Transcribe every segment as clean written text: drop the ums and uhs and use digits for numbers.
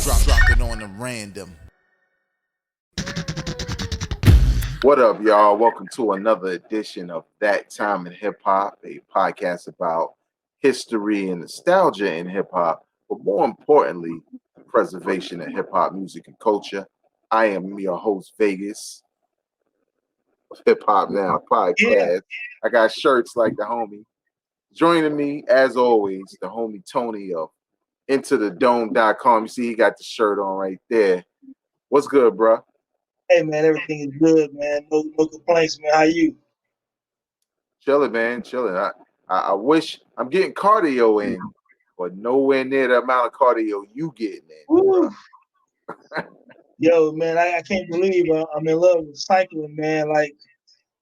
Drop it on the random. What up, y'all? Welcome to another edition of That Time in Hip Hop, a podcast about history and nostalgia in hip hop, but more importantly, preservation of hip hop music and culture. I am your host, Vegas, Hip Hop Now Yeah, podcast. I got shirts like the homie. Joining me, as always, the homie Tony of IntoTheDome.com. You see, he got the shirt on right there. What's good, bro? hey man, everything is good, man. No complaints, man. How you? Chilling, man, chilling. I wish I'm getting cardio in, but nowhere near the amount of cardio you getting in, bro. Woo. Yo, man, I can't believe I'm in love with cycling, man. Like,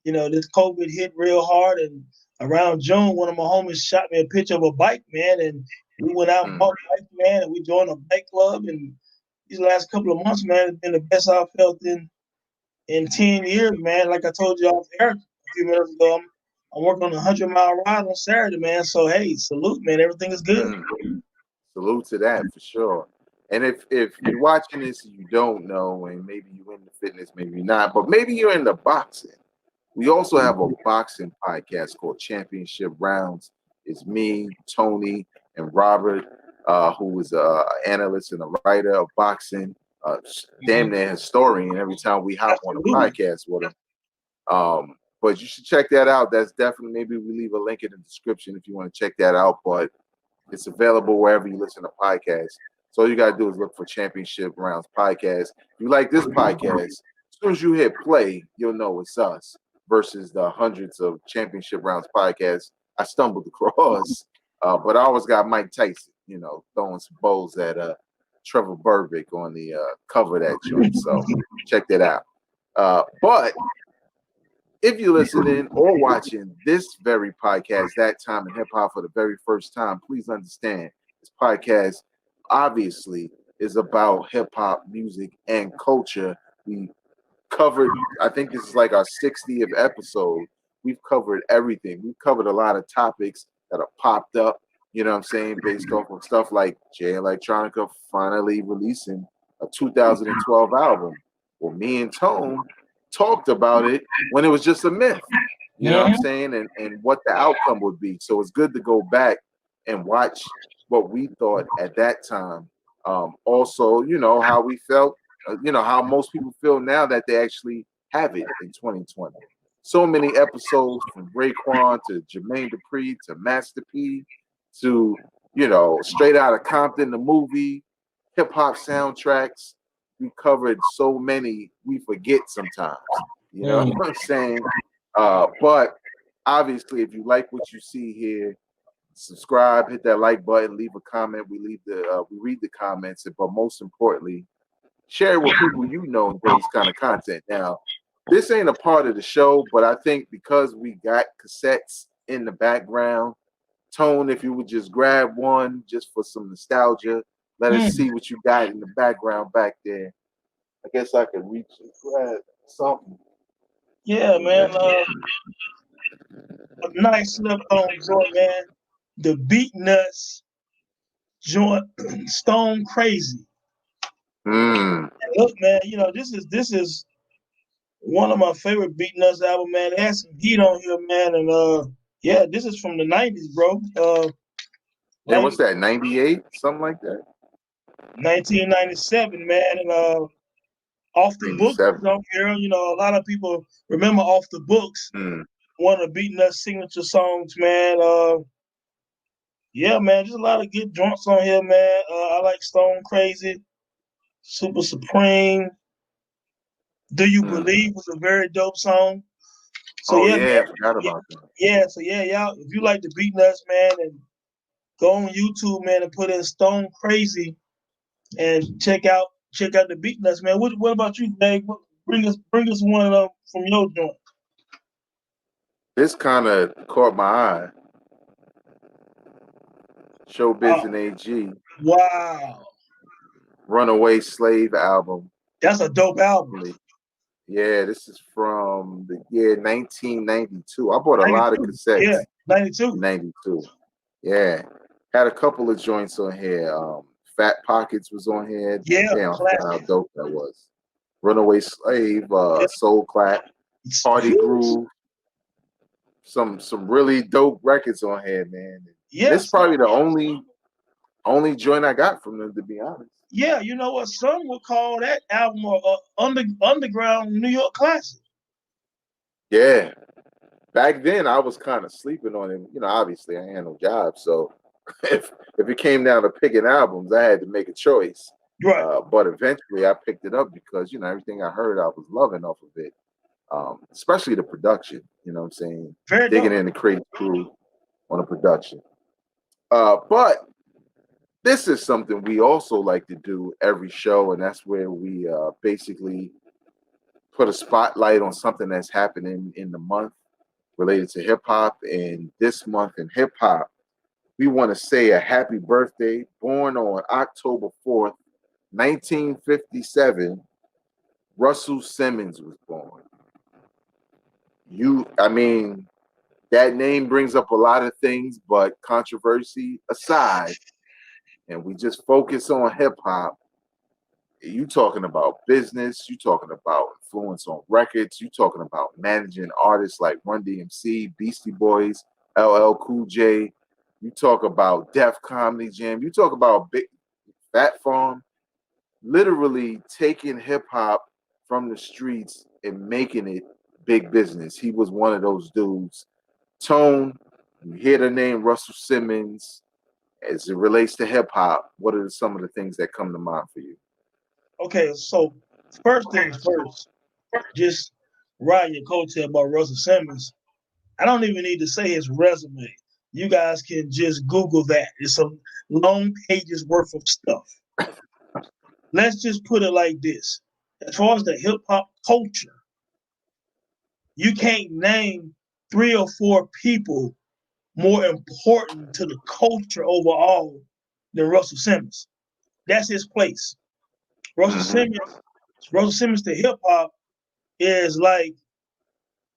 this COVID hit real hard, and around June, one of my homies shot me a picture of a bike, man, and we went out and Mm. bought bike, man, and we joined a bike club, and these last couple of months, man, it's been the best I've felt in 10 years, man. Like I told you off air a few minutes ago, I'm working on a 100-mile ride on Saturday, man. So, hey, salute, man. Everything is good. Mm. Salute to that for sure. And if you're watching this and you don't know, and maybe you're into fitness, maybe you're not, but maybe you're into boxing. We also have a boxing podcast called Championship Rounds. It's me, Tony, and Robert, who is an analyst and a writer of boxing, damn near historian. Every time we hop on a Absolutely. podcast with him. But you should check that out. That's definitely, maybe we leave a link in the description if you want to check that out. But it's available wherever you listen to podcasts. So all you gotta do is look for Championship Rounds podcast. If you like this podcast, as soon as you hit play, you'll know it's us versus the hundreds of Championship Rounds podcasts I stumbled across. But I always got Mike Tyson, throwing some bowls at Trevor Burbick on the cover of that joint. So check that out. But if you're listening or watching this very podcast, That Time in Hip Hop, for the very first time, please understand this podcast obviously is about hip hop music and culture. We covered, I think this is like our 60th episode. We've covered everything. We've covered a lot of topics that have popped up, you know what I'm saying, based off of stuff like Jay Electronica finally releasing a 2012 album. Well, me and Tone talked about it when it was just a myth, you know what I'm Mhm. saying, and what the outcome would be. So it's good to go back and watch what we thought at that time. Also, how we felt, how most people feel now that they actually have it in 2020. So many episodes from Raekwon to Jermaine Dupri to Master P to, Straight Outta Compton, the movie, hip hop soundtracks. We covered so many, we forget sometimes. You know Mm. what I'm saying? But obviously, if you like what you see here, subscribe, hit that like button, leave a comment. We read the comments, but most importantly, share it with people you know enjoy this kind of content. Now, this ain't a part of the show, but I think because we got cassettes in the background, Tone, if you would just grab one just for some nostalgia, let us Mm. see what you got in the background back there. I guess I could reach and grab something. Yeah, man. A nice left on joint, man. The Beat Nuts joint, Stone Crazy. Mm. And look, man, this is one of my favorite Beat Nuts album, man. It has some heat on here, man, and yeah, this is from the '90s, bro. Yeah, what's 90, that? 98? Something like that? 1997, man, and Off the Books is 97. on here. A lot of people remember Off the Books, Mm. one of the Beat Nuts signature songs, man. Yeah, man, just a lot of good joints on here, man. I like Stone Crazy, Super Supreme. Do You Mm. Believe was a very dope song. So Oh yeah, yeah, man. I forgot Yeah, about that. yeah. So yeah, y'all. If you like the Beat Nuts, man, and go on YouTube, man, and put in Stone Crazy and check out the Beat Nuts, man. What about you, Dave? Bring us one of them from your joint. This kind of caught my eye. Showbiz Oh, and AG, wow, Runaway Slave album. that's a dope album. Really. Yeah, this is from the year 1992. I bought a lot of 92. Yeah, cassettes in 92. 92. Yeah. Had a couple of joints on here. Fat Pockets was on here. Yeah, Damn, I forgot how classic. dope that was. Runaway Slave, Yeah. Soul Clap, Party Groove. Some really dope records on here, man. And this is probably the only joint I got from them, to be honest. Yeah, you know what? Some would call that album underground New York classic. Yeah. Back then, I was kind of sleeping on it. You know, obviously, I had no job, so if it came down to picking albums, I had to make a choice. Right. But eventually, I picked it up because everything I heard, I was loving off of it. Especially the production. You know what I'm saying? Very Digging dope. in the Crazy Crew on the production. But this is something we also like to do every show, and that's where we basically put a spotlight on something that's happening in the month related to hip hop. And this month in hip hop, we want to say a happy birthday. Born on October 4th, 1957, Russell Simmons was born. That name brings up a lot of things, but controversy aside, and we just focus on hip hop. You talking about business, you talking about influence on records, you talking about managing artists like Run DMC, Beastie Boys, LL Cool J, you talk about Def Comedy Jam, you talk about Big Fat Farm, literally taking hip hop from the streets and making it big business. He was one of those dudes. Tone, you hear the name Russell Simmons, as it relates to hip hop, what are some of the things that come to mind for you? Okay, so first things first, just riding your coattail about Russell Simmons. I don't even need to say his resume. You guys can just Google that. It's a long pages worth of stuff. Let's just put it like this. As far as the hip hop culture, you can't name 3 or 4 people more important to the culture overall than Russell Simmons. That's his place. Russell Simmons to hip hop is like,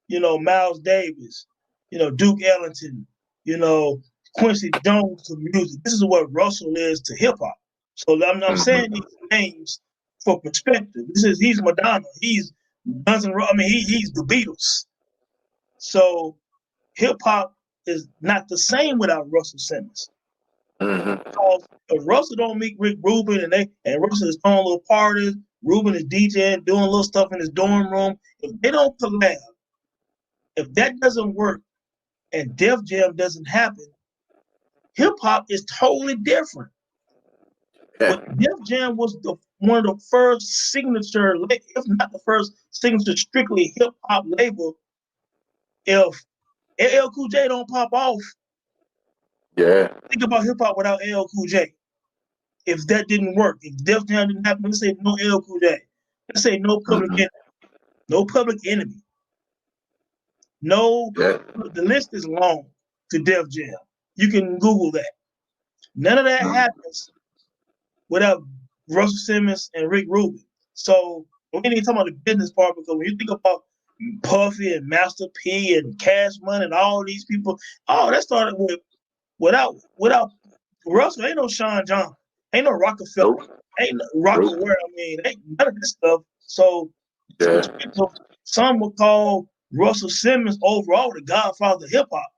Miles Davis, Duke Ellington, Quincy Jones to music. This is what Russell is to hip hop. So I'm saying these names for perspective. He's Madonna. He's Guns N' Roses. I mean, he's the Beatles. So hip hop is not the same without Russell Simmons. Because if Russell don't meet Rick Rubin and Russell is throwing little parties, Rubin is DJing, doing little stuff in his dorm room, if they don't collab, if that doesn't work and Def Jam doesn't happen, hip hop is totally different. But Def Jam was one of the first signature, if not the first signature strictly hip hop label. If LL Cool J don't pop off, think about hip hop without LL Cool J. If that didn't work, if Def Jam didn't happen, let's say no LL Cool J. Let's say no Public Enemy. No Public Enemy. No, the list is long to Def Jam. You can Google that. None of that happens without Russell Simmons and Rick Rubin. So we ain't even talking about the business part, because when you think about Puffy and Master P and Cash Money and all these people, that started without Russell. Ain't no Sean John, ain't no Rockefeller, ain't no Rockaware. Ain't none of this stuff. So some would call Russell Simmons overall the godfather of hip hop.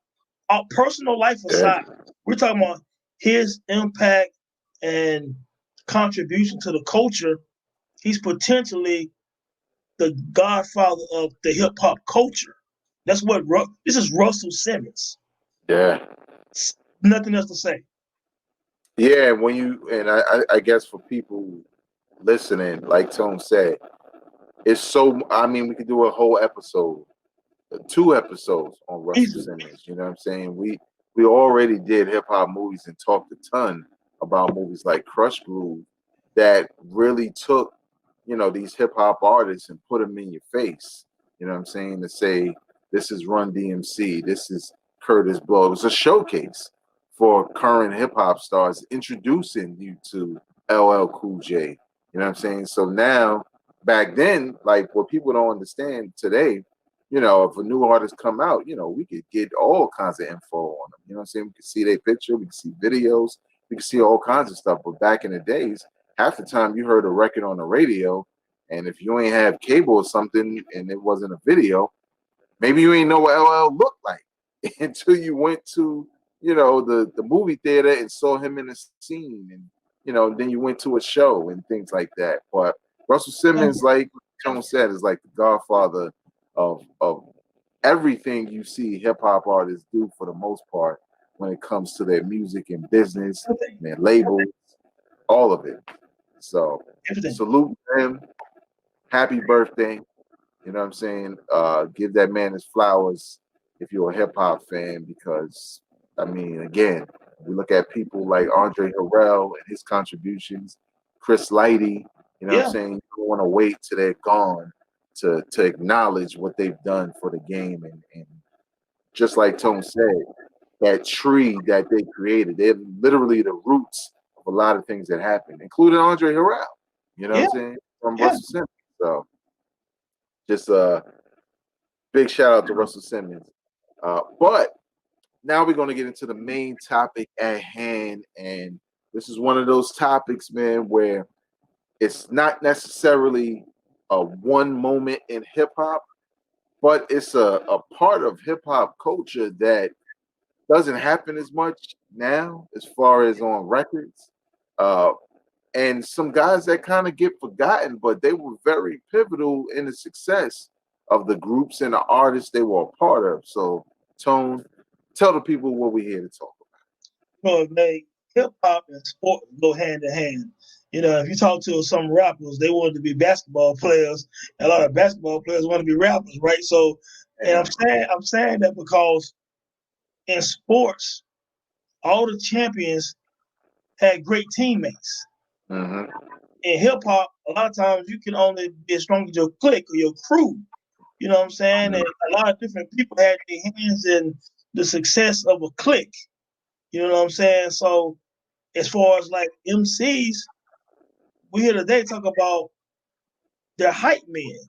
Our personal life aside, we're talking about his impact and contribution to the culture. He's potentially the godfather of the hip hop culture. That's what this is. Russell Simmons. Nothing else to say. Yeah, I guess for people listening, like Tone said, it's so. We could do a whole episode, 2 episodes on Russell Simmons. You know what I'm saying? We already did hip hop movies and talked a ton about movies like Krush Groove that really took, these hip hop artists and put them in your face. You know what I'm saying? To say, this is Run DMC, this is Curtis Blow. It was a showcase for current hip hop stars, introducing you to LL Cool J. You know what I'm saying? So now, back then, like what people don't understand today, if a new artist come out, we could get all kinds of info on them. You know what I'm saying? We could see their picture, we could see videos, you can see all kinds of stuff. But back in the days, half the time you heard a record on the radio, and if you ain't have cable or something and it wasn't a video, maybe you ain't know what LL looked like until you went to, the movie theater and saw him in a scene, and then you went to a show and things like that. But Russell Simmons, like Tone said, is like the godfather of everything you see hip hop artists do for the most part when it comes to their music and business, and their labels, all of it. So salute him. Happy birthday. You know what I'm saying? Give that man his flowers if you're a hip hop fan, because I mean, again, we look at people like Andre Harrell and his contributions, Chris Lighty, you know what I'm saying? You don't want to wait till they're gone to acknowledge what they've done for the game. And just like Tone said, that tree that they created, they're literally the roots of a lot of things that happened, including Andre Harrell, you know what I'm saying? From Russell Simmons. So just a big shout out to Russell Simmons. But now we're going to get into the main topic at hand. And this is one of those topics, man, where it's not necessarily a one moment in hip hop, but it's a part of hip hop culture that doesn't happen as much now as far as on records. And some guys that kind of get forgotten, but they were very pivotal in the success of the groups and the artists they were a part of. So, Tone, tell the people what we're here to talk about. Hip hop and sport go hand in hand. If you talk to some rappers, they wanted to be basketball players. A lot of basketball players want to be rappers, right? So, and I'm saying that because in sports, all the champions had great teammates. Mm-hmm. In hip hop, a lot of times you can only be as strong as your clique or your crew. You know what I'm saying? Mm-hmm. And a lot of different people had their hands in the success of a clique. You know what I'm saying? So as far as like MCs, we here today talk about their hype men.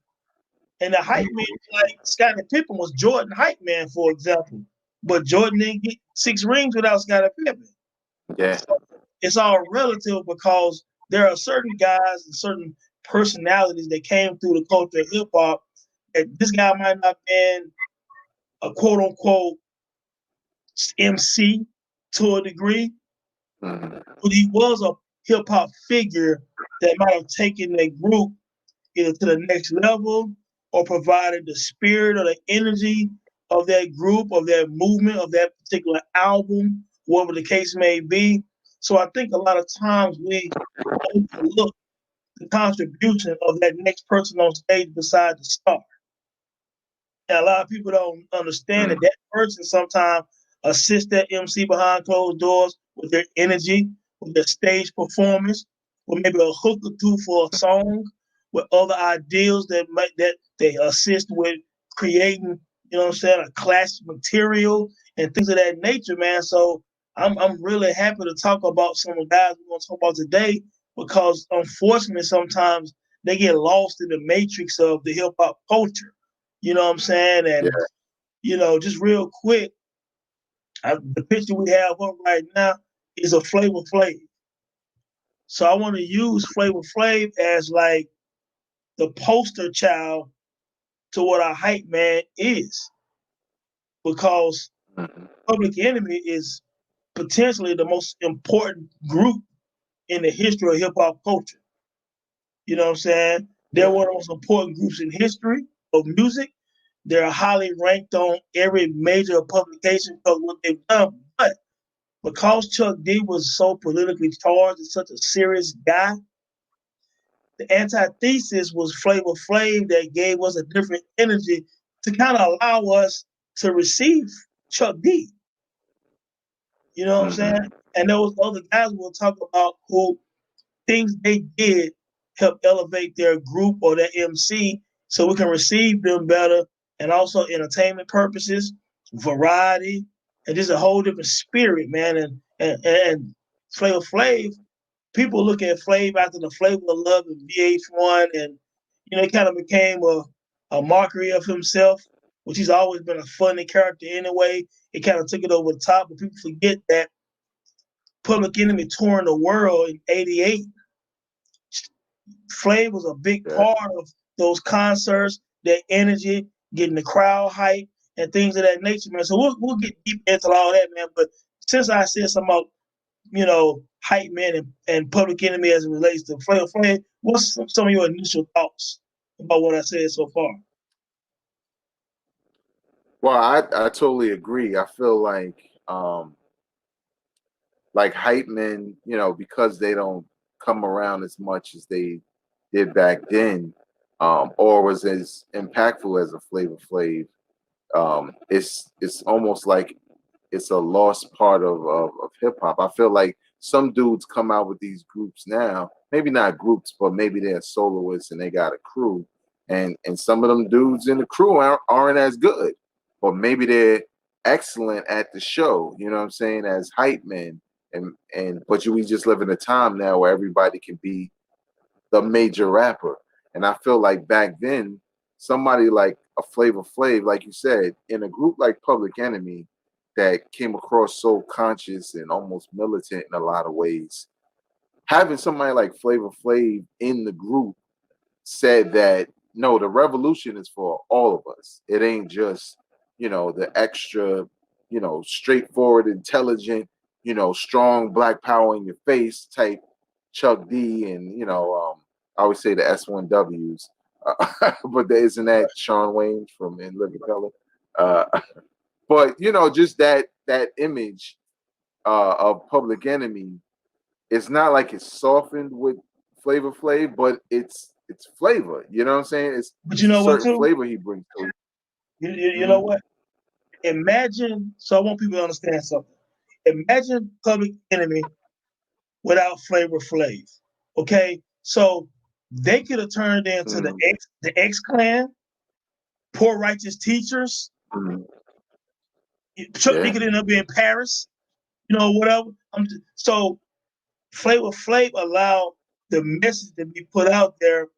And the hype man, like Scottie Pippen was Jordan hype man, for example. But Jordan didn't get 6 rings without Scottie Pippen. Yeah. So it's all relative because there are certain guys and certain personalities that came through the culture of hip hop that this guy might not have been a quote unquote MC to a degree, but he was a hip hop figure that might have taken a group either to the next level or provided the spirit or the energy of that group, of that movement, of that particular album, whatever the case may be. So I think a lot of times we overlook the contribution of that next person on stage beside the star. And a lot of people don't understand that person sometimes assists that MC behind closed doors with their energy, with their stage performance, with maybe a hook or two for a song, with other ideals that they assist with creating, you know what I'm saying, a classic material and things of that nature, man. So I'm really happy to talk about some of the guys we're going to talk about today because unfortunately sometimes they get lost in the matrix of the hip hop culture. You know what I'm saying? And, just real quick, the picture we have up right now is a Flavor Flav. So I want to use Flavor Flav as like the poster child to what our hype man is. Because Public Enemy is potentially the most important group in the history of hip hop culture. You know what I'm saying? They're one of the most important groups in history of music. They're highly ranked on every major publication because what they've done. But because Chuck D was so politically charged and such a serious guy, the antithesis was Flavor Flav that gave us a different energy to kind of allow us to receive Chuck D. You know what I'm saying? And there was other guys we'll talk about who things they did help elevate their group or their MC so we can receive them better, and also entertainment purposes, variety, and just a whole different spirit, man. And Flavor Flav, people look at Flav after the Flavor of Love and VH1, and it kind of became a mockery of himself, which he's always been a funny character anyway. It kind of took it over the top, but people forget that Public Enemy touring the world in '88, Flav was a big part of those concerts, that energy, getting the crowd hype and things of that nature, man. So we'll get deep into all that, man. But since I said something about, hype man and Public Enemy as it relates to Flav Flav, what's some of your initial thoughts about what I said so far? Well, I totally agree. I feel like hype men, because they don't come around as much as they did back then, or was as impactful as a Flavor Flav. It's almost like it's a lost part of hip hop. I feel like some dudes come out with these groups now, maybe not groups, but maybe they're soloists and they got a crew, and some of them dudes in the crew aren't as good, but maybe they're excellent at the show. You know what I'm saying? As hype men, but we just live in a time now where everybody can be the major rapper, and I feel like back then, somebody like a Flavor Flav, like you said, in a group like Public Enemy, that came across so conscious and almost militant in a lot of ways. Having somebody like Flavor Flav in the group said that no, the revolution is for all of us. It ain't just, the extra, straightforward, intelligent, strong black power in your face type Chuck D and, I always say the S1Ws. But isn't that Sean Wayne from In Living Color? But just that image of Public Enemy, it's not like it's softened with Flavor Flav, but it's flavor. You know what I'm saying? But you know what, too? Flavor he brings to it. You know what? Imagine. So I want people to understand something. Imagine Public Enemy without Flavor Flav. Okay, so they could have turned into the X Clan, Poor Righteous Teachers. They could end up being Paris, whatever. So Flavor Flav allowed the message to be put out there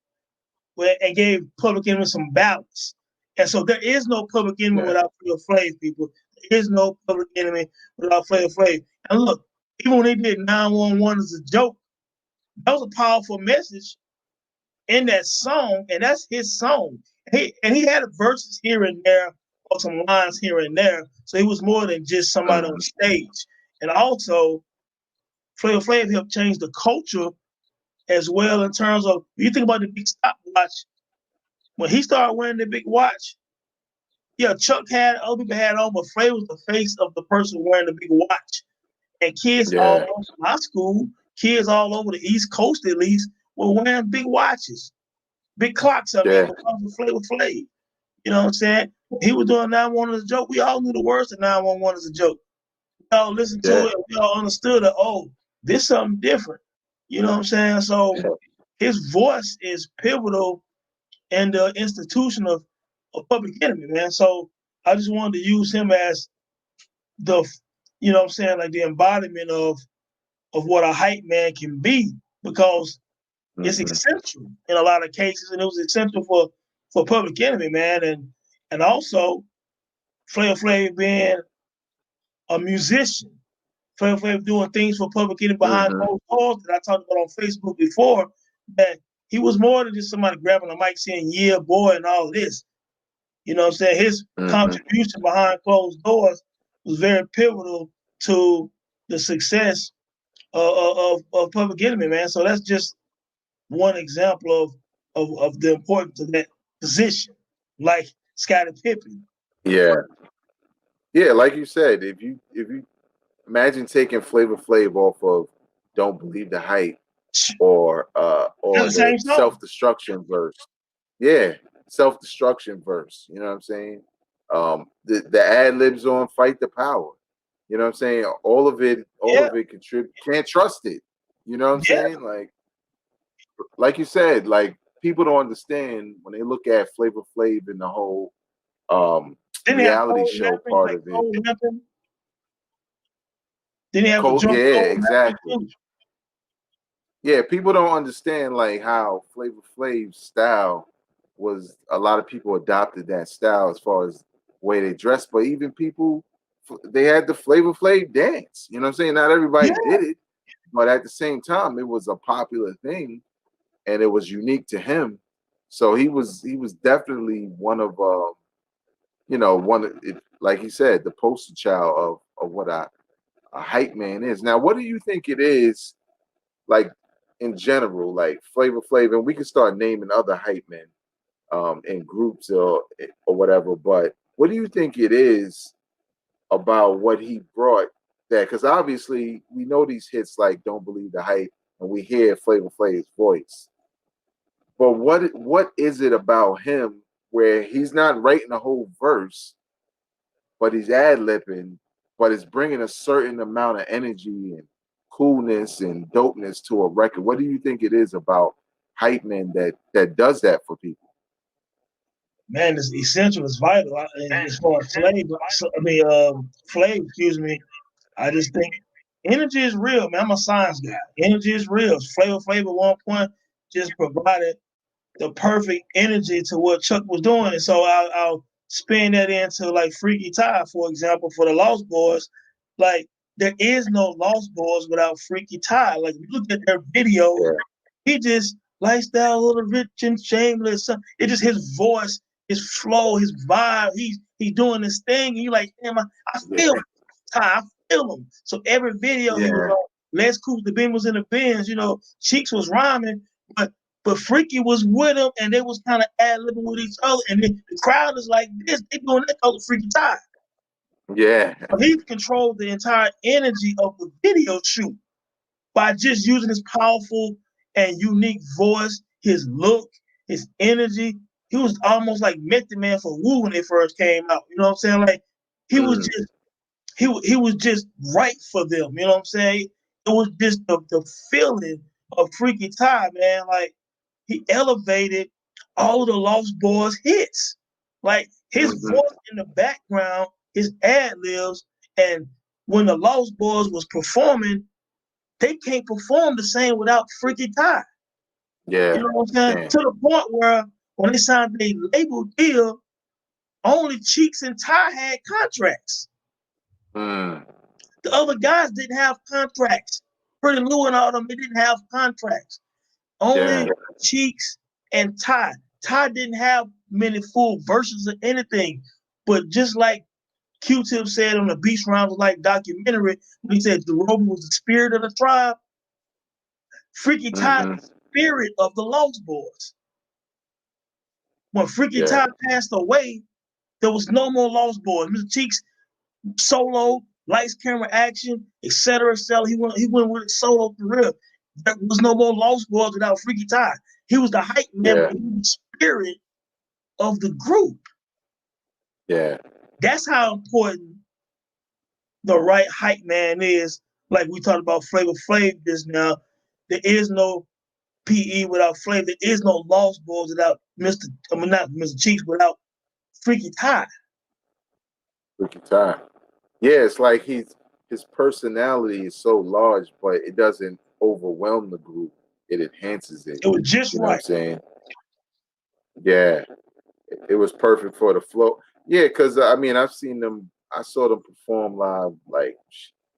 and gave Public Enemy some balance. And so there is no Public Enemy without Flavor Flav, people. There is no Public Enemy without Flavor Flav. And look, even when they did 911 as a joke, that was a powerful message in that song, and that's his song. He had verses here and there, or some lines here and there, so he was more than just somebody on stage. And also, Flavor Flav helped change the culture as well in terms of, you think about the big stopwatch. When he started wearing the big watch, Chuck had, other people had on, but Flav was the face of the person wearing the big watch. And kids all over my school, kids all over the East Coast at least, were wearing big watches, big clocks, because of Flavor Flav. You know what I'm saying? When he was doing 911 as a joke, we all knew the words to 911 as a joke. We all listened to it, we all understood that, this is something different. You know what I'm saying? So his voice is pivotal in the institution of Public Enemy, man. So I just wanted to use him as the, like the embodiment of what a hype man can be, because it's essential in a lot of cases, and it was essential for Public Enemy, man, and also Flavor Flav being a musician, Flavor Flav doing things for Public Enemy behind closed doors that I talked about on Facebook before, that he was more than just somebody grabbing a mic saying, yeah, boy, and all this. You know what I'm saying? His contribution behind closed doors was very pivotal to the success of Public Enemy, man. So that's just one example of the importance of that position, like Scottie Pippen. Yeah, like you said, if you imagine taking Flavor Flav off of "Don't Believe the Hype" or the self-destruction verse. Yeah, self-destruction verse. You know what I'm saying? The ad libs on "Fight the Power." You know what I'm saying? All of it contribute. Can't trust it. You know what I'm saying? Like you said, like people don't understand when they look at Flavor Flav and the whole reality show part of it. Didn't he have exactly. Yeah, people don't understand like how Flavor Flav's style was. A lot of people adopted that style as far as the way they dressed, but even people, they had the Flavor Flav dance. You know what I'm saying? Not everybody did it, but at the same time, it was a popular thing, and it was unique to him. So he was definitely one of like he said, the poster child of what a hype man is. Now, what do you think it is like in general, like Flavor Flav, and we can start naming other hype men in groups or whatever. But what do you think it is about what he brought that? Because obviously we know these hits like "Don't Believe the Hype" and we hear Flavor Flav's voice. But what is it about him where he's not writing a whole verse, but he's ad-libbing, but it's bringing a certain amount of energy and coolness and dopeness to a record? What do you think it is about hype men that does that for people? Man, it's essential. It's vital. And as far as Flav, excuse me, I just think energy is real, man. I'm a science guy. Energy is real. Flavor Flav at one point just provided the perfect energy to what Chuck was doing. And so I'll spin that into like Freaky Tah, for example, for the Lost Boys. Like, there is no Lost Boys without Freaky Tah. Like, you look at their video, he just lifestyle, a little rich and shameless. It's just his voice, his flow, his vibe. He's doing this thing, and you're like, damn, I feel Tah. I feel him. So every video he was on, Let's Cool, the Beam was in the Benz, Cheeks was rhyming, but Freaky was with him, and they was kind of ad-libbing with each other, and the crowd is like this. They doing that called Freaky Tah. Yeah. He controlled the entire energy of the video shoot by just using his powerful and unique voice, his look, his energy. He was almost like Method Man for Wu when they first came out. You know what I'm saying? Like, he was just he was just right for them. You know what I'm saying? It was just the feeling of Freaky Tah, man. Like, he elevated all of the Lost Boys hits. Like, his voice in the background, his ad-libs, and when the Lost Boys was performing, they can't perform the same without Freaky Tah. Yeah. You know what I'm saying? Yeah. To the point where when they signed their label deal, only Cheeks and Tah had contracts. The other guys didn't have contracts. Pretty Lou and all of them, they didn't have contracts. Only Cheeks and Tah. Tah didn't have many full verses of anything. But just like Q-Tip said on the Beast Round was like documentary, when he said DeRoby was the spirit of the tribe, Freaky Tah was the spirit of the Lost Boys. When Freaky Tah passed away, there was no more Lost Boys. Mr. Cheeks solo, lights, camera, action, etc. He went with it solo for real. There was no more Lost Boys without Freaky Tah. He was the hype man, but he was the spirit of the group. Yeah. That's how important the right hype man is. Like we talked about Flavor Flav just now. There is no PE without Flav. There is no Lost Boys without not Mr. Cheeks, without Freaky Tah. Freaky Tah. Yeah, it's like his personality is so large, but it doesn't overwhelm the group. It enhances it. It was just right. What I'm saying? Yeah. It was perfect for the flow. Yeah, because I saw them perform live like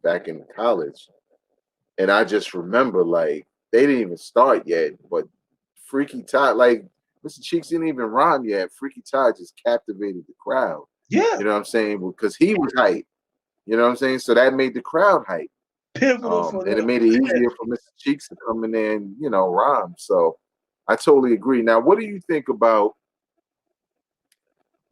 back in college. And I just remember like they didn't even start yet, but Freaky Tah, like Mr. Cheeks didn't even rhyme yet. Freaky Tah just captivated the crowd. Yeah. You know what I'm saying? Because he was hype. You know what I'm saying? So that made the crowd hype. Pivotal for and it made it easier for Mr. Cheeks to come in there and, rhyme. So I totally agree. Now, what do you think about,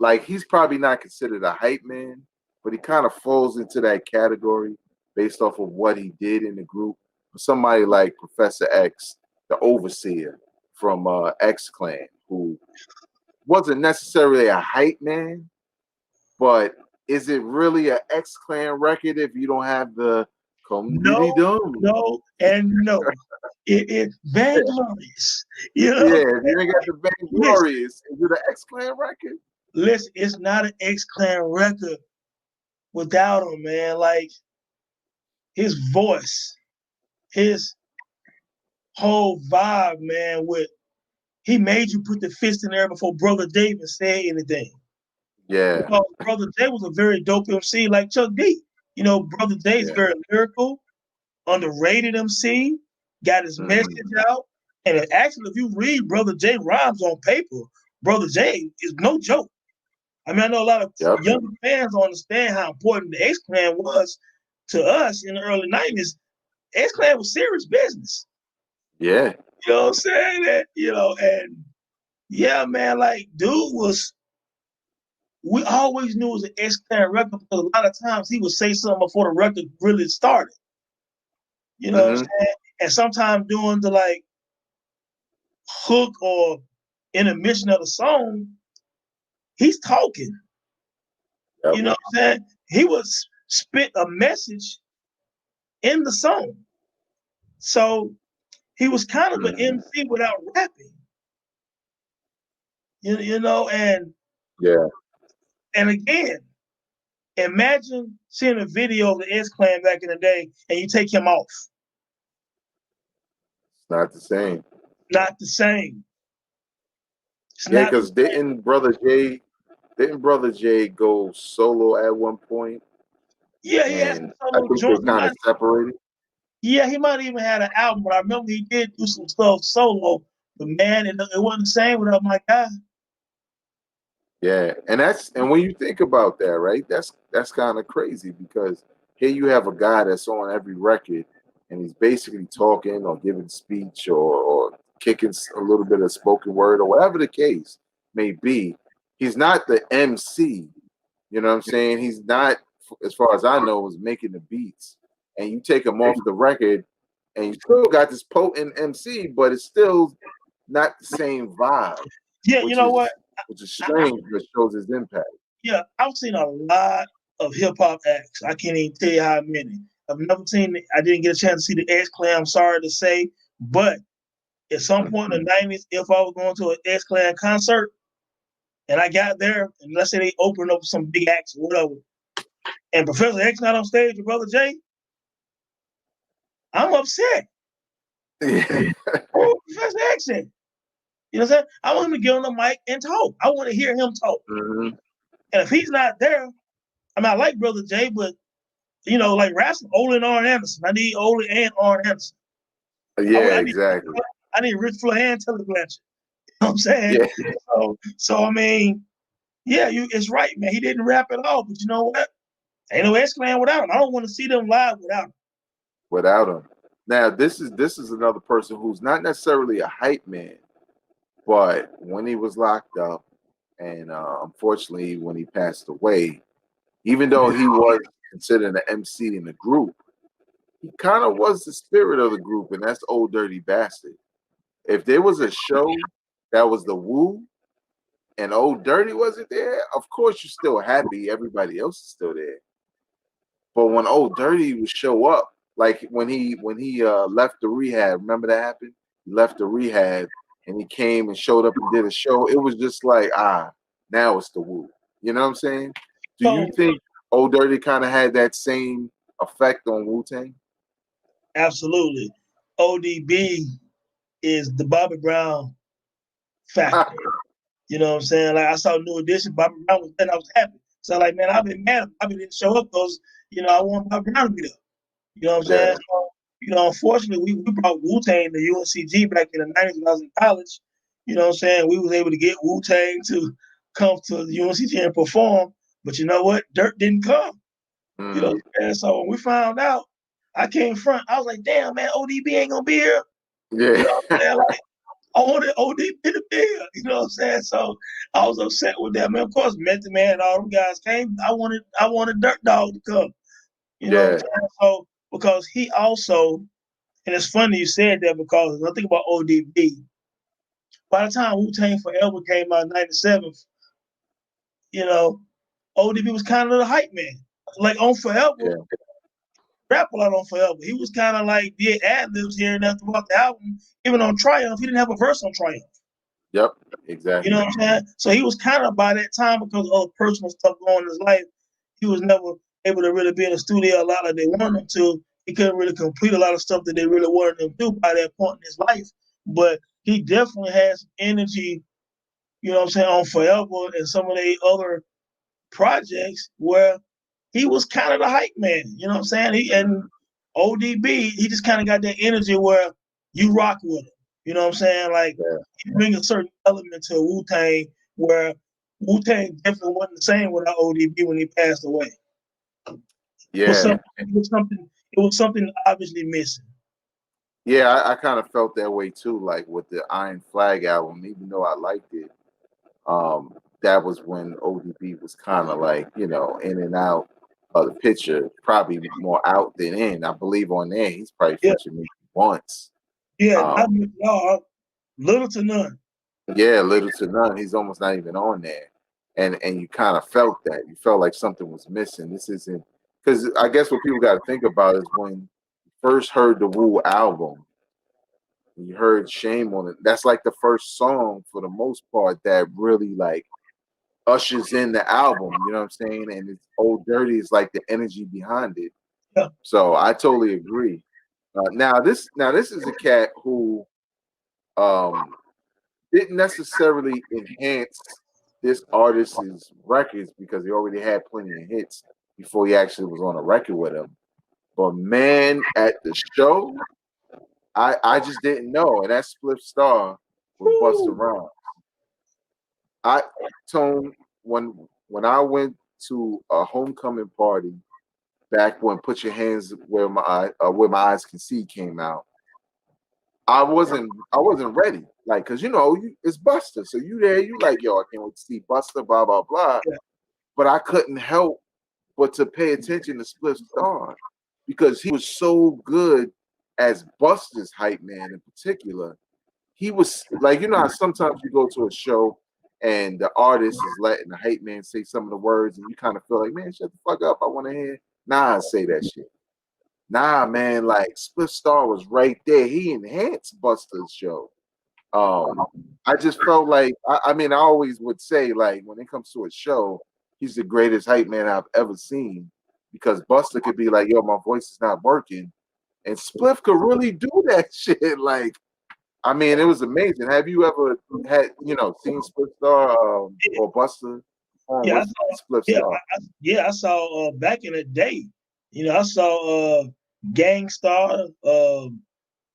like, he's probably not considered a hype man, but he kind of falls into that category based off of what he did in the group. Somebody like Professor X, the overseer from X Clan, who wasn't necessarily a hype man, but is it really an X Clan record if you don't have the No, and no. It's vainglorious. You know? Yeah, you ain't got the vainglorious. Is it an X Clan record? Listen, it's not an X Clan record without him, man. Like, his voice, his whole vibe, man, he made you put the fist in there before Brother David said anything. Yeah. Because Brother J was a very dope MC like Chuck D. Brother J is very lyrical. underrated MC, got his message out. And actually, if you read Brother J rhymes on paper, Brother J is no joke. I mean, I know a lot of younger fans don't understand how important the X-Clan was to us in the early 90s. X-Clan was serious business. Yeah. You know what I'm saying? And yeah, man, like, dude we always knew it was an X-Clan record because a lot of times he would say something before the record really started. You know what I'm saying? And sometimes during the, like, hook or intermission of the song, he's talking. Yep. You know what I'm saying? He would spit a message in the song. So he was kind of an MC without rapping. You know, and and again, imagine seeing a video of the X-Clan back in the day and you take him off. It's not the same. Not the same. Because didn't Brother J go solo at one point? Yeah, he had some I think they kind of separated. Yeah, he might even had an album, but I remember he did do some stuff solo. But man, it wasn't the same without my guy. Yeah, and when you think about that, right? That's kind of crazy because here you have a guy that's on every record and he's basically talking or giving speech or kicking a little bit of spoken word or whatever the case may be. He's not the MC, you know what I'm saying? He's not, as far as I know, was making the beats. And you take him off the record and you still got this potent MC, but it's still not the same vibe. Yeah, you know what? Which is strange, but shows his impact. Yeah, I've seen a lot of hip hop acts. I can't even tell you how many. I've never seen. I didn't get a chance to see the X-Clan. I'm sorry to say, but at some point in the '90s, if I was going to an X-Clan concert and I got there, and let's say they opened up some big acts or whatever, and Professor X not on stage with Brother J, I'm upset. Oh, Professor X in. You know what I'm saying? I want him to get on the mic and talk. I want to hear him talk. And if he's not there, I mean, I like Brother J, but, you know, like Rascal, Olin Arn Anderson. I need Olin and Arn Anderson. Yeah, exactly. I need Rich Flair and Tully Blanchard. You know what I'm saying? Yeah. So I mean, yeah, it's right, man. He didn't rap at all, but you know what? Ain't no X-Clan without him. I don't want to see them live without him. Now, this is another person who's not necessarily a hype man, but when he was locked up, and unfortunately when he passed away, even though he was considered an MC in the group, he kind of was the spirit of the group, and that's Old Dirty Bastard. If there was a show that was the Wu and Old Dirty wasn't there, of course you're still happy everybody else is still there. But when Old Dirty would show up, like when he left the rehab, remember that happened? He left the rehab and he came and showed up and did a show. It was just like, now it's the Wu. You know what I'm saying? Do you think Old Dirty kind of had that same effect on Wu-Tang? Absolutely. ODB is the Bobby Brown factor. You know what I'm saying? Like, I saw New Edition, Bobby Brown was there, and I was happy. So, like, man, I've been mad if Bobby didn't show up because, you know, I want Bobby Brown to be there. You know what I'm saying? So, you know, unfortunately, we brought Wu-Tang to UNCG back in the 90s when I was in college. You know what I'm saying? We was able to get Wu-Tang to come to UNCG and perform. But you know what? Dirt didn't come. You know what I'm saying? So when we found out, I came front. I was like, damn, man, ODB ain't going to be here. Yeah. You know what I'm saying? Like, I wanted ODB to be here. You know what I'm saying? So I was upset with that, man. Of course, Method Man and all them guys came. I wanted Dirt Dog to come. You know what I'm saying? So because he also, and it's funny you said that because I think about ODB. By the time Wu-Tang Forever came out in '97, you know, ODB was kind of the hype man. Like on Forever, rap a lot on Forever. He was kind of like did ad-libs here and there throughout the album. Even on Triumph, he didn't have a verse on Triumph. Yep, exactly. You know what I'm saying? So he was kind of by that time because of all the personal stuff going in his life, he was never able to really be in the studio a lot like they wanted him to. He couldn't really complete a lot of stuff that they really wanted him to do by that point in his life. But he definitely has energy, you know what I'm saying, on Forever and some of the other projects where he was kind of the hype man, you know what I'm saying? And ODB, he just kind of got that energy where you rock with him. You know what I'm saying? Like he bring a certain element to Wu-Tang where Wu-Tang definitely wasn't the same without ODB when he passed away. Yeah. It was something obviously missing. Yeah, I kind of felt that way too, like with the Iron Flag album, even though I liked it. That was when ODB was kind of like, you know, in and out of the picture, probably more out than in. I believe on there, he's probably featured maybe once. Yeah, little to none. Yeah, little to none. He's almost not even on there. And you kind of felt that. You felt like something was missing. This isn't, because I guess what people got to think about is when you first heard the Wu album, you heard Shame on it. That's like the first song for the most part that really like ushers in the album, you know what I'm saying? And it's Old Dirty is like the energy behind it. Yeah. So I totally agree. Now this is a cat who didn't necessarily enhance this artist's records because he already had plenty of hits before he actually was on a record with him. But man, at the show, I just didn't know, and that Spliff Star with Busta Rhymes. When I went to a homecoming party back when "Put Your Hands Where My Eyes Can See" came out, I wasn't ready, like, cause you know it's Busta, so you there, you like, yo, I can't wait to see Busta, blah blah blah. Yeah. But I couldn't help but to pay attention to Spliff Star because he was so good as Busta's hype man in particular. He was like, you know how sometimes you go to a show and the artist is letting the hype man say some of the words and you kind of feel like, man, shut the fuck up, I want to hear. Nah, I say that shit. Nah, man, like Spliff Star was right there. He enhanced Busta's show. I just felt like, I mean, I always would say, like, when it comes to a show, he's the greatest hype man I've ever seen because Busta could be like, yo, my voice is not working. And Spliff could really do that shit. Like, I mean, it was amazing. Have you ever had, you know, seen Spliff Star or Busta? Yeah, Spliff Star. I saw back in the day. You know, I saw Gangstar.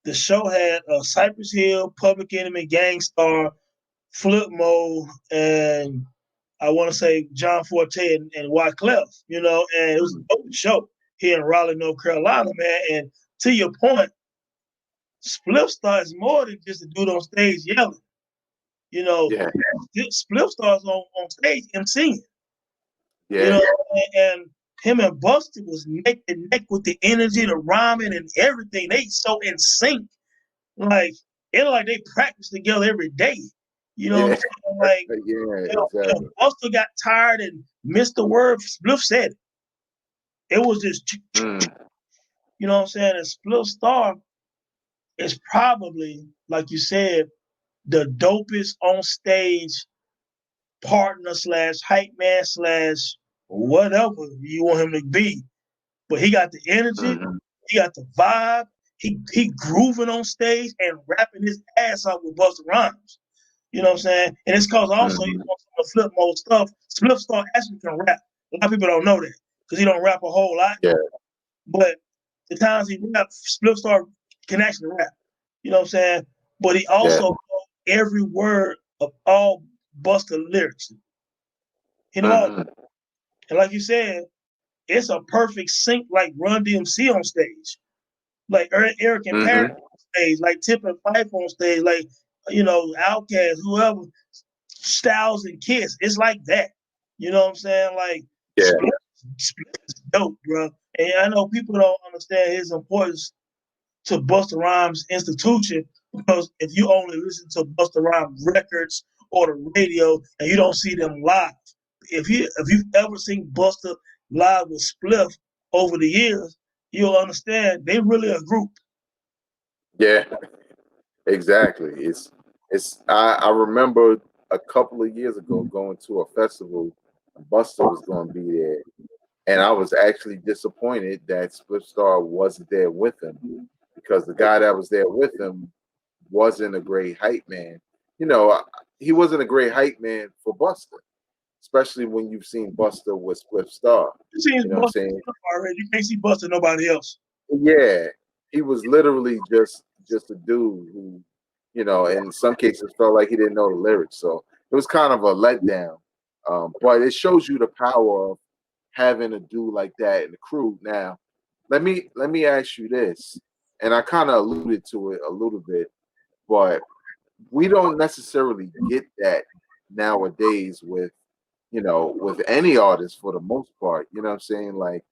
The show had Cypress Hill, Public Enemy, Gangstar, Flip Mode, and I want to say John Forte and Wyclef. You know, and it was a dope show here in Raleigh, North Carolina, man. And to your point, Spliff Star is more than just a dude on stage yelling. You know, Spliff Star's on stage emceeing. Yeah. You know, and him and Busta was neck and neck with the energy, the rhyming, and everything. They so in sync. Like, it's like they practice together every day. You know what I'm saying? Like, exactly. Busta got tired and missed the word. Spliff said it. It was just, you know what I'm saying? And Spliff Star is probably, like you said, the dopest on stage partner / hype man / whatever you want him to be. But he got the energy, he got the vibe, he grooving on stage and rapping his ass off with Busta Rhymes. You know what I'm saying? And it's cause also you want some Flip Mode stuff. Spliff Star actually can rap. A lot of people don't know that because he don't rap a whole lot. Yeah. But the times he raps, Spliff Star can actually rap. You know what I'm saying? But he also knows every word of all Busta lyrics. You know, and like you said, it's a perfect sync like Run DMC on stage, like Eric and Parrish on stage, like Tip and Fife on stage, like, you know, Outkast, whoever, Styles and Kiss. It's like that. You know what I'm saying? Like, Split is dope, bro. And I know people don't understand his importance to Busta Rhymes institution because if you only listen to Busta Rhymes records or the radio and you don't see them live, if you've ever seen Busta live with Spliff over the years, you'll understand they really a group. Yeah, exactly. I remember a couple of years ago going to a festival, Busta was going to be there, and I was actually disappointed that Spliff Star wasn't there with him because the guy that was there with him wasn't a great hype man. You know, he wasn't a great hype man for Busta, especially when you've seen Busta with Spliff Star. You know what I'm saying? Already, you can't see Busta nobody else. Yeah, he was literally just a dude who, in some cases felt like he didn't know the lyrics. So it was kind of a letdown. But it shows you the power of having a dude like that in the crew. Now, let me ask you this, and I kind of alluded to it a little bit, but we don't necessarily get that nowadays with any artist for the most part. You know what I'm saying? Like,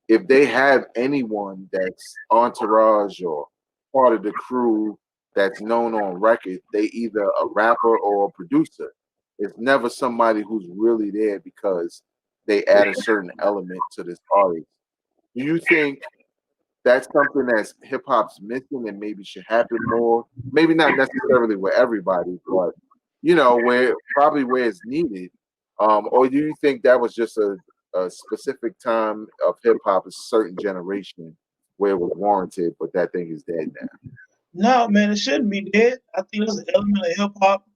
if they have anyone that's entourage or part of the crew that's known on record, they either a rapper or a producer. It's never somebody who's really there because they add a certain element to this artist. Do you think that's something that's hip hop's missing and maybe should happen more? Maybe not necessarily with everybody, but where it's needed. Or do you think that was just a specific time of hip hop, a certain generation where it was warranted, but that thing is dead now? No, man, it shouldn't be dead. I think there's an element of hip hop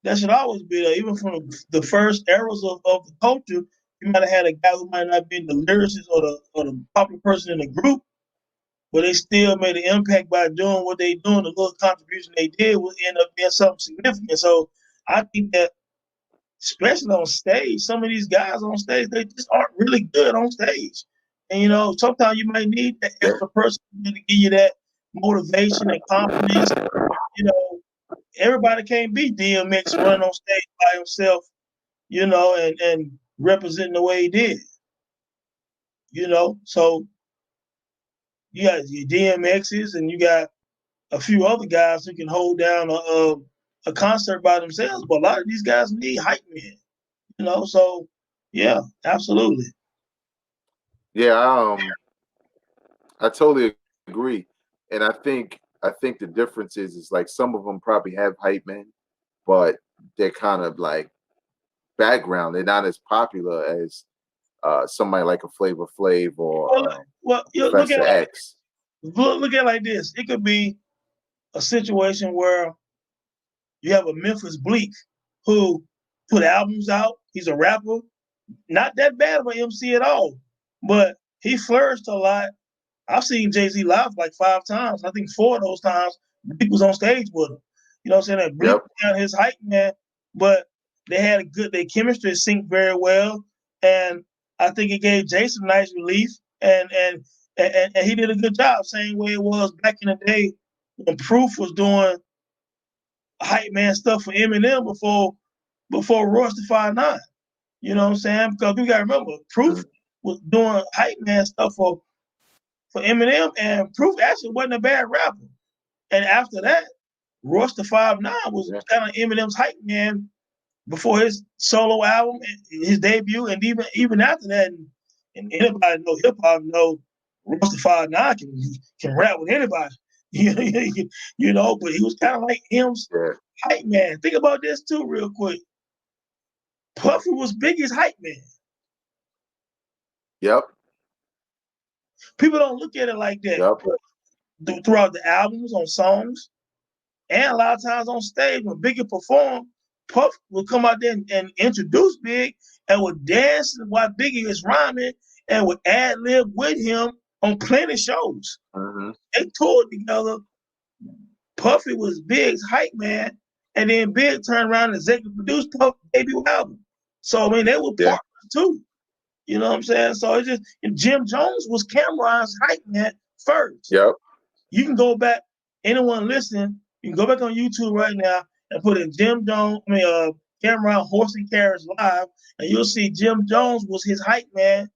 that should always be there. Even from the first eras of the culture, you might have had a guy who might not be the lyricist or the popular person in the group, but they still made an impact by doing what they doing. The little contribution they did will end up being something significant. So I think that, especially on stage, some of these guys on stage, they just aren't really good on stage. And sometimes you might need that extra person to give you that motivation and confidence. Everybody can't be DMX running on stage by himself, and representing the way he did. So you got your DMXs and you got a few other guys who can hold down a concert by themselves, but a lot of these guys need hype men. So yeah, absolutely. Yeah, I totally agree, and I think the difference is like some of them probably have hype men, but they're kind of like background. They're not as popular as somebody like a Flavor Flav Well, or look at Professor it X. look at it like this. It could be a situation where you have a Memphis Bleak who put albums out. He's a rapper, not that bad of an MC at all, but he flourished a lot. I've seen Jay-Z live like 5 times. I think 4 of those times Bleak was on stage with him. You know what I'm saying? That Bleak Yep. was kind of his hype man, but their chemistry synced very well. And I think it gave Jason nice relief and he did a good job, same way it was back in the day when Proof was doing hype man stuff for Eminem before Royce da 5'9". You know what I'm saying? Because we gotta remember, Proof was doing hype man stuff for Eminem, and Proof actually wasn't a bad rapper. And after that, Royce da 5'9" was kind of Eminem's hype man before his solo album, his debut, and even after that. And anybody know hip hop know Royce da 5'9" can rap with anybody. But he was kind of like him's hype man. Think about this too, real quick. Puffy was Biggie's hype man. Yep. People don't look at it like that. Yep. Throughout the albums, on songs, and a lot of times on stage when Biggie performed, Puff would come out there and introduce Big and would dance while Biggie is rhyming and would ad lib with him on plenty shows. Mm-hmm. They toured together. Puffy was Big's hype man, and then Big turned around and executive produced Puff's debut album. So I mean, they were partners too. You know what I'm saying? So it's just Jim Jones was Cam'ron's hype man first. Yep. You can go back. Anyone listening, you can go back on YouTube right now and put in Cam'ron Horse and Carriage Live, and you'll see Jim Jones was his hype man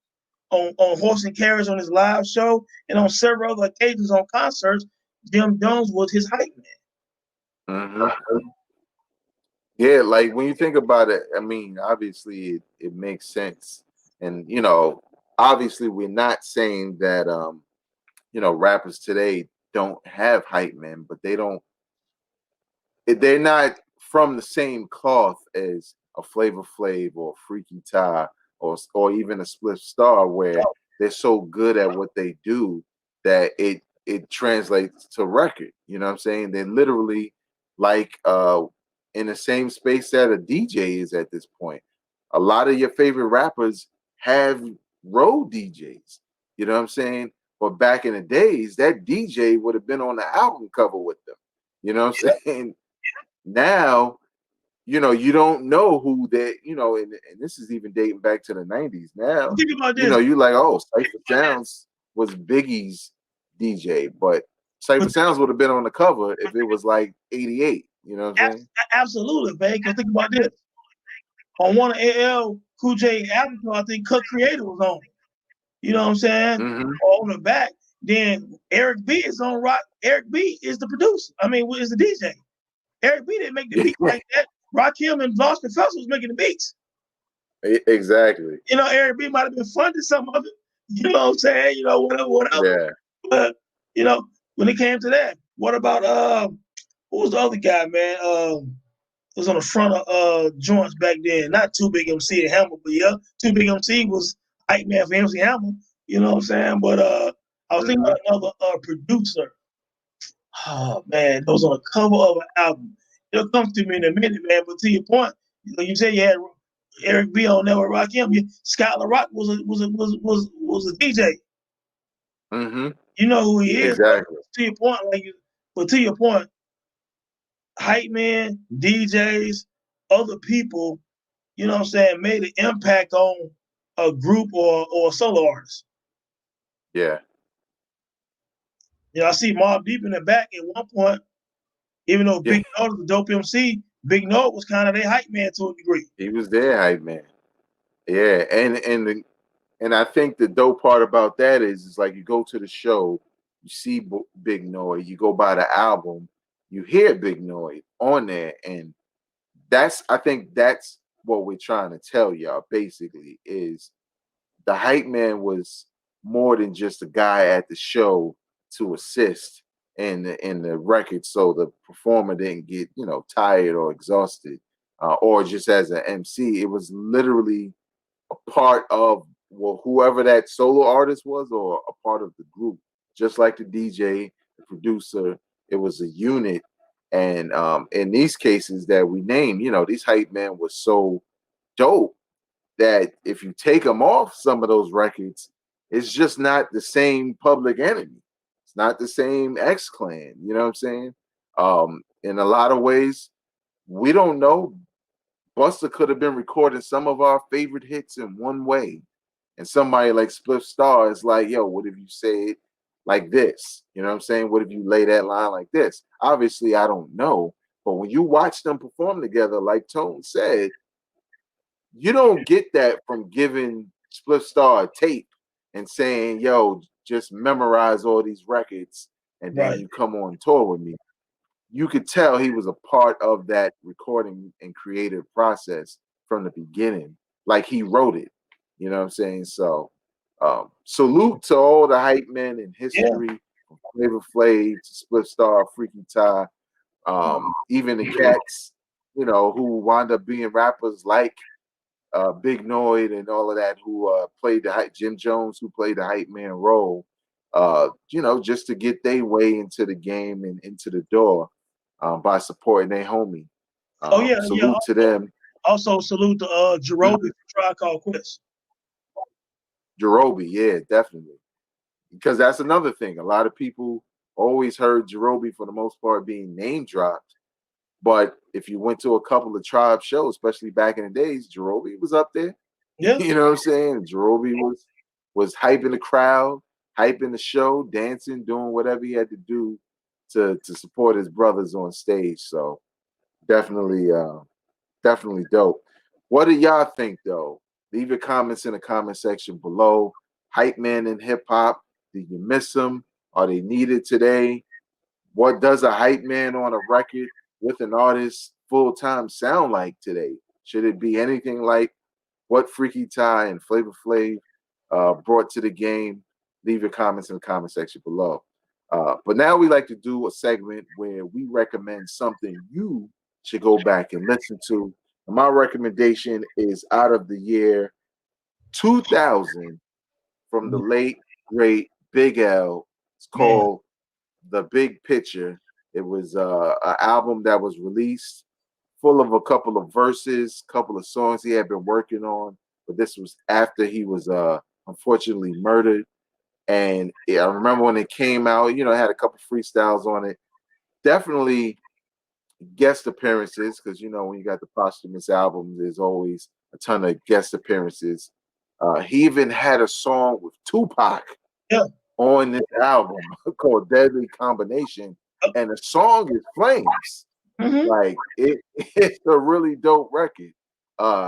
on Horse and Carriage on his live show, and on several other occasions on concerts, Jim Jones was his hype man. Mm-hmm. Yeah, like when you think about it, I mean, obviously it makes sense. And obviously we're not saying that rappers today don't have hype men, but they're not from the same cloth as a Flavor Flav or Freaky Tah or even a Spliff Star, where they're so good at what they do that it translates to record. You know what I'm saying? They're literally like in the same space that a DJ is at this point. A lot of your favorite rappers have road DJs. You know what I'm saying? But back in the days, that DJ would have been on the album cover with them. You know what I'm saying? Now, you know, you don't know who that, you know, and this is even dating back to the 90s. Now, Think about this. you know, you like, oh, Cypher Sounds was Biggie's DJ, but Cypher Sounds would have been on the cover if it was like 88. You know what I'm saying? Absolutely, man. Because think about this. On one of LL Cool J albums, I think Cut Creator was on it. You know what I'm saying? Mm-hmm. On the back, then Eric B is on rock. Eric B is the producer. I mean, is the DJ. Eric B didn't make the beat like that. Rakim and Lost Professor was making the beats. Exactly. You know, Eric B might have been funding some of it. You know what I'm saying? You know, whatever. Yeah. But you know, when it came to that, what about who was the other guy, man? Was on the front of joints back then. Not Too Big MC and Hammer, but yeah, Too Big MC was hype man for MC Hammer. You know what I'm saying? But I was thinking about another producer. Oh man, that was on the cover of an album. It'll come to me in a minute, man. But to your point, you said you had Eric B on there with Rakim. Skylar Rock was a DJ. Mm-hmm. You know who he is. Exactly. To your point, but to your point, hype man, DJs, other people, you know what I'm saying, made an impact on a group or a solo artist. Yeah. You know, I see Mobb Deep in the back at one point, even though Big Note was a dope MC, Big Note was kind of their hype man to a degree. He was their hype man. Yeah, and I think the dope part about that is like you go to the show, you see Big Noise, you go buy the album, you hear Big Noise on there, and I think that's what we're trying to tell y'all basically is the hype man was more than just a guy at the show to assist in the record so the performer didn't get, you know, tired or exhausted or just as an MC. It was literally a part of whoever that solo artist was or a part of the group, just like the DJ, the producer. It was a unit. And in these cases that we named, you know, these hype men were so dope that if you take them off some of those records, it's just not the same Public Enemy. It's not the same X Clan. You know what I'm saying? In a lot of ways, we don't know. Busta could have been recording some of our favorite hits in one way. And somebody like Spliff Star is like, yo, what if you say it like this? You know what I'm saying? What if you lay that line like this? Obviously, I don't know. But when you watch them perform together, like Tone said, you don't get that from giving Spliff Star a tape and saying, yo, just memorize all these records and then you come on tour with me. You could tell he was a part of that recording and creative process from the beginning, like he wrote it. You know what I'm saying? So, salute to all the hype men in history, from Flavor Flav to Spliff Star, Freaky Ty, even the cats, you know, who wound up being rappers like Big Noid and all of that, who played the hype, Jim Jones, who played the hype man role, you know, just to get their way into the game and into the door. By supporting their homie. Salute to them. Also salute to Jarobi from Tribe Called Quest. Jarobi, yeah, definitely. Because that's another thing. A lot of people always heard Jarobi for the most part being name dropped. But if you went to a couple of Tribe shows, especially back in the days, Jarobi was up there. Yeah. You know what I'm saying? Jarobi was hyping the crowd, hyping the show, dancing, doing whatever he had to do to support his brothers on stage. So definitely dope. What do y'all think though? Leave your comments in the comment section below. Hype man in hip hop, did you miss them? Are they needed today? What does a hype man on a record with an artist full time sound like today? Should it be anything like what Freaky Ty and Flavor Flav brought to the game? Leave your comments in the comment section below. But now we like to do a segment where we recommend something you should go back and listen to. And my recommendation is out of the year 2000 from the late, great Big L. It's called The Big Picture. It was an album that was released full of a couple of verses, couple of songs he had been working on. But this was after he was unfortunately murdered. And I remember when it came out, it had a couple freestyles on it. Definitely guest appearances, because when you got the posthumous album, there's always a ton of guest appearances. He even had a song with Tupac on this album called Deadly Combination, and the song is Flames. Like it's a really dope record.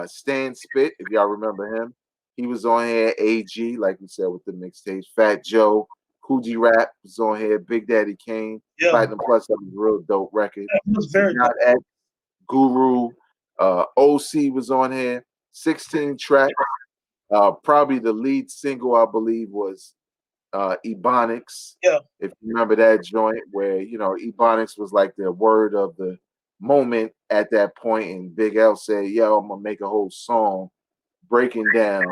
Stan Spit, if y'all remember him, he was on here. AG, like we said, with the mixtapes. Fat Joe, Coogee Rap was on here. Big Daddy Kane, Platinum Plus, that was a real dope record. was very Not X, Guru, OC was on here. 16 tracks. Probably the lead single, I believe, was Ebonics. Yeah. If you remember that joint where, Ebonics was like the word of the moment at that point, and Big L said, yo, I'm gonna make a whole song breaking down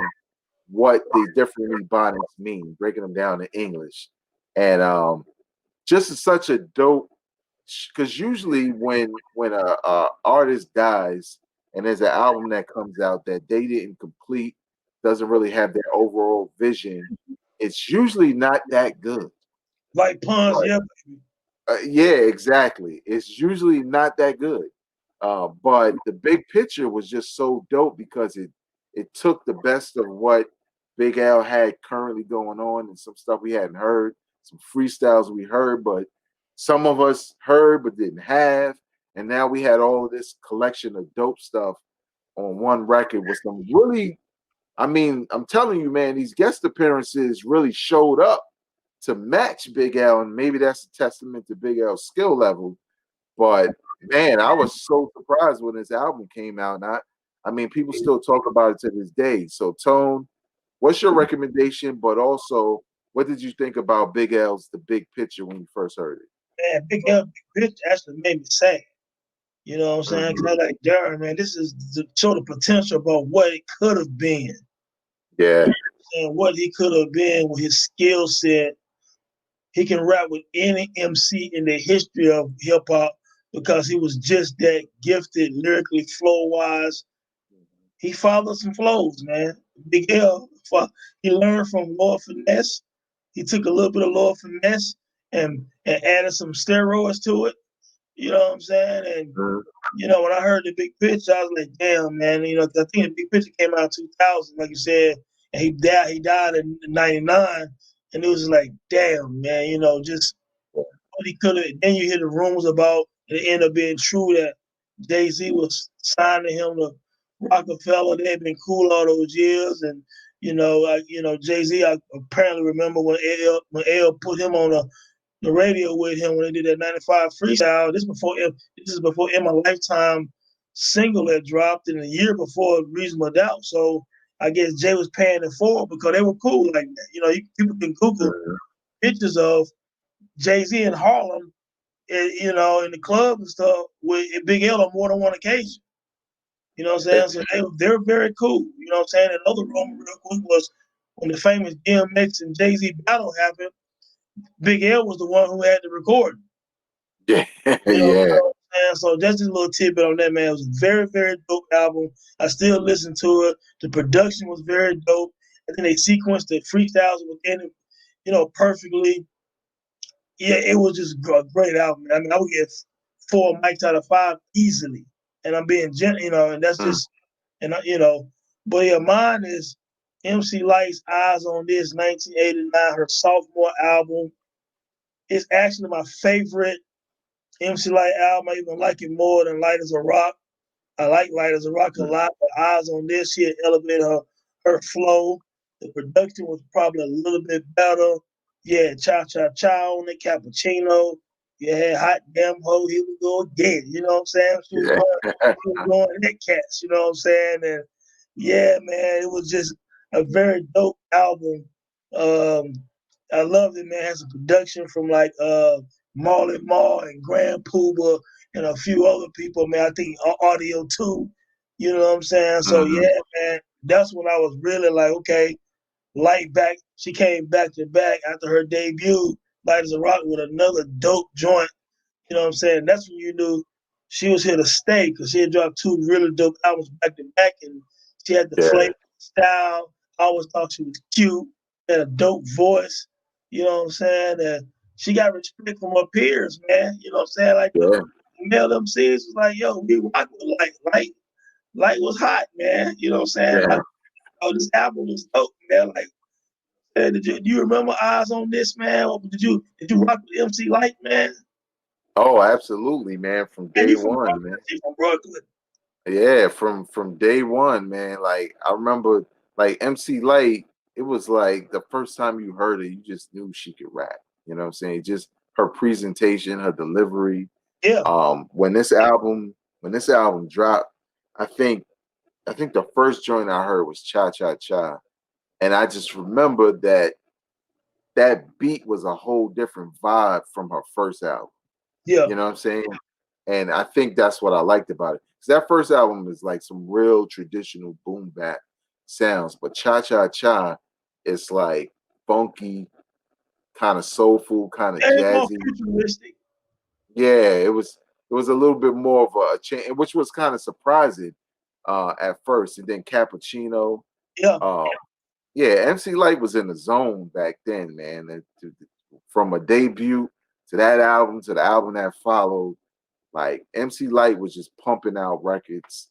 what the different Ebonics mean, breaking them down in English. And just such a dope, because usually when a artist dies and there's an album that comes out that they didn't complete, doesn't really have their overall vision, it's usually not that good. Like Puns, yeah. Yeah, exactly. It's usually not that good. But the big picture was just so dope because it took the best of what Big Al had currently going on and some stuff we hadn't heard, some freestyles we heard, but some of us heard but didn't have. And now we had all of this collection of dope stuff on one record with some really, I'm telling you, man, these guest appearances really showed up to match Big L, and maybe that's a testament to Big L's skill level. But man, I was so surprised when this album came out. And people still talk about it to this day. So Tone, what's your recommendation? But also, what did you think about Big L's The Big Picture when you first heard it? Man, Big L, Big Picture actually made me sad. You know what I'm saying? Because I like, darn, man, this is to show the potential about what it could have been. Yeah. And what he could have been with his skill set. He can rap with any MC in the history of hip hop because he was just that gifted lyrically, flow wise. He followed some flows, man. Big L, he learned from Lord Finesse. He took a little bit of Lord Finesse and added some steroids to it. You know what I'm saying? And when I heard The Big Picture, I was like, damn, man. I think The Big Picture came out in 2000, like you said, and he died in '99. And it was like, damn, man, just what he could have. Then you hear the rumors about it ended up being true that Jay-Z was signing him to Rockefeller. They had been cool all those years. And, Jay-Z, I apparently remember when L put him on the radio with him when they did that 95 freestyle. This is before In My Lifetime single that dropped in a year before Reasonable Doubt. So I guess Jay was paying it forward because they were cool like that. People can Google pictures of Jay-Z in Harlem, in the club and stuff with Big L on more than one occasion. You know what I'm saying? So they were very cool. You know what I'm saying? Another rumor real quick was when the famous DMX and Jay-Z battle happened, Big L was the one who had the recording. Yeah, And so that's just a little tidbit on that, man. It was a very, very dope album. I still listen to it. The production was very dope. And then they sequenced the freestyles within it, perfectly. Yeah, it was just a great album. I would get 4 mics out of 5 easily. And I'm being gentle, and that's just, but yeah, mine is MC Lyte's Eyes on This, 1989, her sophomore album. It's actually my favorite MC Lyte album. I even like it more than Light as a Rock. I like Light as a Rock a lot, but Eyes on This, she had elevated her flow. The production was probably a little bit better. Yeah, Cha Cha Cha on the Cappuccino. Yeah, Hot Damn Ho, here we go again. You know what I'm saying? She was going Nick Cats, you know what I'm saying? And yeah, man, it was just a very dope album. I loved it, man. It has a production from like Marley Marl and Grand Puba and a few other people, man. I think Audio too. You know what I'm saying? So yeah, man, that's when I was really like, okay, Lyte back. She came back to back after her debut, Light as a Rock, with another dope joint. You know what I'm saying? That's when you knew she was here to stay because she had dropped 2 really dope albums back to back, and she had the flavor style. I always thought she was cute, had a dope voice. You know what I'm saying? That she got respect from her peers, man. You know what I'm saying? Like Yeah. the male MCs was like, yo, we rock with Light was hot, man. You know what I'm saying? Yeah. Like, oh, this album was dope, man. Like, do you remember Eyes on This, man? Or did you rock with MC Light, man? Oh, absolutely, man. From Man, day he from one, Brooklyn. man. He from Brooklyn. Yeah, from day one, man. Like I remember, like MC Light. It was like the first time you heard it, you just knew she could rap. You know what I'm saying? Just her presentation, her delivery. Yeah. When this album dropped, I think the first joint I heard was Cha Cha Cha, and I just remember that beat was a whole different vibe from her first album. Yeah. You know what I'm saying? And I think that's what I liked about it. Because that first album is like some real traditional boom bap sounds, but Cha Cha Cha is like funky, kind of soulful, kind of And it's more jazzy. futuristic. Yeah, it was a little bit more of a change, which was kind of surprising at first. And then Cappuccino. Yeah. Yeah, MC Light was in the zone back then, man. From a debut to that album to the album that followed, like MC Light was just pumping out records.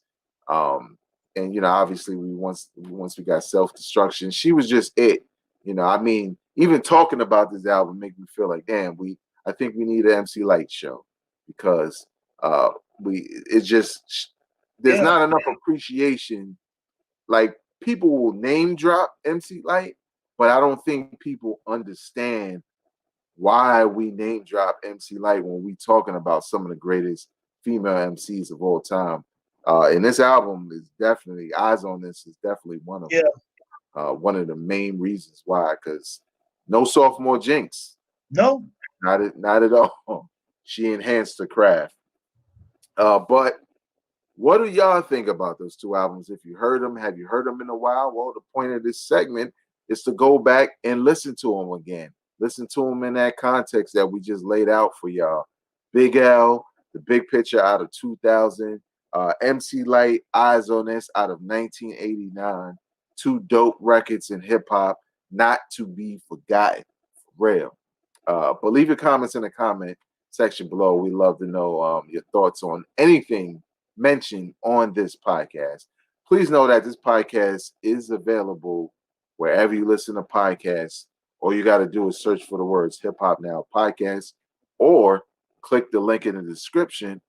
And you know, obviously once we got Self Destruction, she was just it. You know, I mean, even talking about this album make me feel like, damn, I think we need an MC Light show because it's just there's not enough appreciation. Like people will name drop MC Light, but I don't think people understand why we name drop MC Light when we talking about some of the greatest female MCs of all time. And this album is definitely Eyes on This is definitely one of them. One of the main reasons why, because no sophomore Jinx. No, not at all. She enhanced the craft. But what do y'all think about those two albums? If you heard them, have you heard them in a while? Well, the point of this segment is to go back and listen to them again. Listen to them in that context that we just laid out for y'all. Big L, The Big Picture out of 2000. MC Light, Eyes on This out of 1989. Two dope records in hip hop, not to be forgotten. For real. But leave your comments in the comment section below. We love to know your thoughts on anything mentioned on this podcast. Please know that this podcast is available wherever you listen to podcasts. All you got to do is search for the words Hip Hop Now Podcast, or click the link in the description,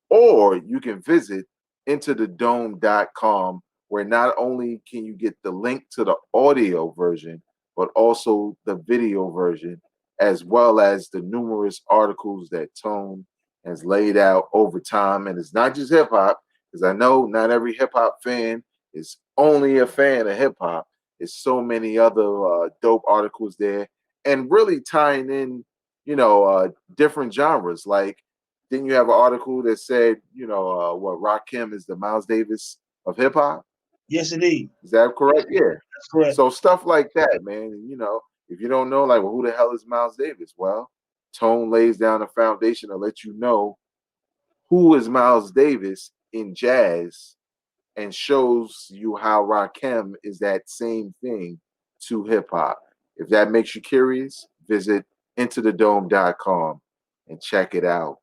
or you can visit intothedome.com, where not only can you get the link to the audio version, but also the video version, as well as the numerous articles that Tone has laid out over time. And it's not just hip hop, because I know not every hip hop fan is only a fan of hip hop. There's so many other dope articles there, and really tying in, different genres. Like, didn't you have an article that said, what Rakim is the Miles Davis of hip hop? Yes, indeed. Is that correct? Yeah. That's correct. So stuff like that, man. If you don't know, like, well, who the hell is Miles Davis? Well, Tone lays down a foundation to let you know who is Miles Davis in jazz, and shows you how Rakim is that same thing to hip hop. If that makes you curious, visit intothedome.com and check it out.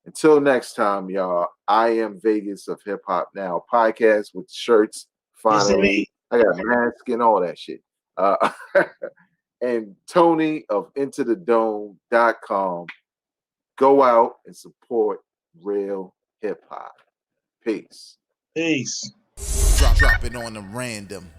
Until next time, y'all, I am Vegas of Hip Hop Now podcast with shirts. Finally, I got a mask and all that shit. And Tony of intothedome.com. Go out and support real hip hop. Peace. Peace. Drop it on the random.